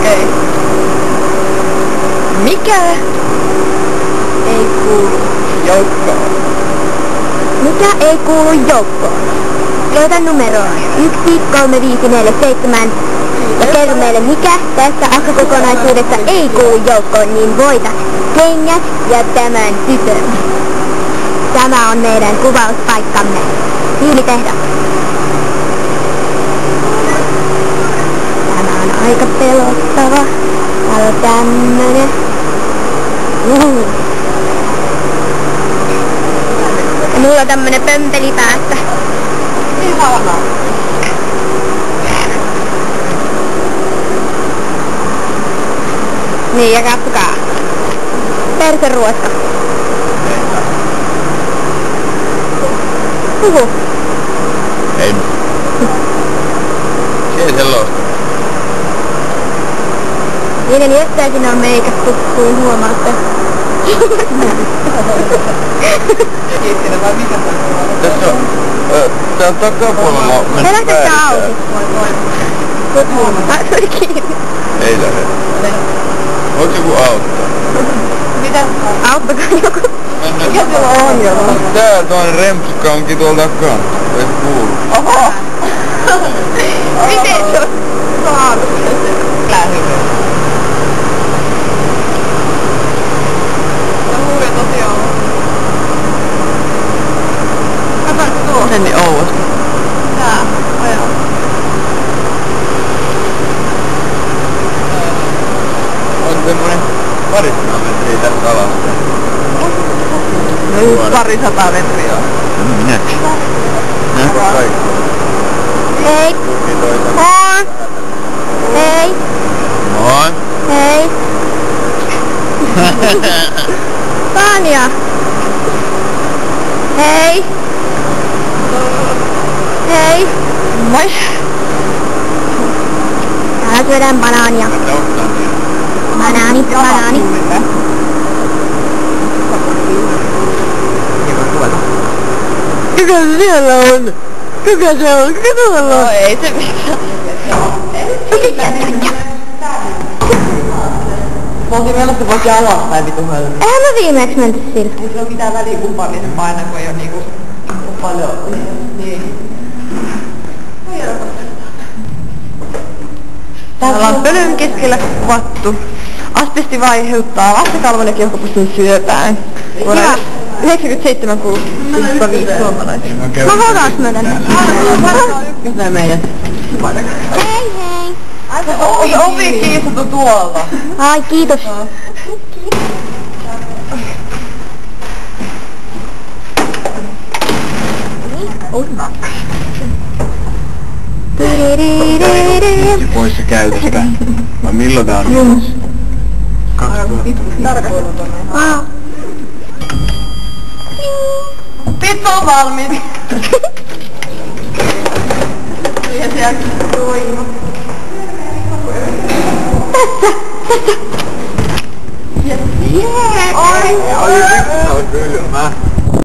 Okei. Mikä ei kuulu joukkoon? Mikä ei kuulu joukkoon? Soita numeroon 13547 ja kerro meille mikä tässä asiakokonaisuudessa ei kuulu joukkoon, niin voita kengät ja tämän tytön. Tämä on meidän kuvauspaikkamme. Hiilitehdas. Tämä on aika pelottava. Täällä on tämmönen. Ja mulla on tämmönen pömpeli päässä. Ihanaa. Niin, ja katsokaa. Perseruoska. Huhu. Ei. Se ei sellaista. Niiden jättäisin on meikattu, kuin huomaatte. Kiittinen vai mikä se on? Tässä on... Täällä takapuolella on mennyt Herätä tää auki. Se oli kiinni. Ei lähde. Voiko joku auttaa? Mitä? Auttakaa joku. Mikä sulla on jo? Tää toinen rempsukka onkin tuolla takaa. Ei kuulu. Oho! Miten se on saanut sen? Lähdykö? Se huuja tosiaan. Katsotko tuo? Sen niin ouosti. Tää. Ajaa. On semmonen 200 metriä tästä alasta. No 200 metriä on. Minäkin. Nähdä kaikki. Hei. Moi. Hei. Moi. Hei. Tanja. Hei. Hei. Moi. Täällä syödään banaania. Banaani, banaani. Kuka se siellä on? Kuka se on? Kuka tuolla on? No ei se mitään. Mä oltiin menossa vaikka alaspäin vitu hölmö. Eihän me viimeksi menty sillä. Ei sillä oo mitään väliä kumpaan sen painaa, kun ei oo niinku paljon. Niin. Täällä on pölyn keskellä kuvattu. Asbesti aiheuttaa vastakalvon ja keuhkopustin syöpään. Vuonna 97 kuuluu 5 suomalaisia. Mä hodas menen. Ykkösenä meidät. Hei hei. Se ovi kiisattu tuolta. Ai kiitos. Se poissa käytöstä. Vai milloin tää on menossa? 2000. Pizza on valmis. Ja siellä toima. Tässä. Oi! Oi, on kylmä.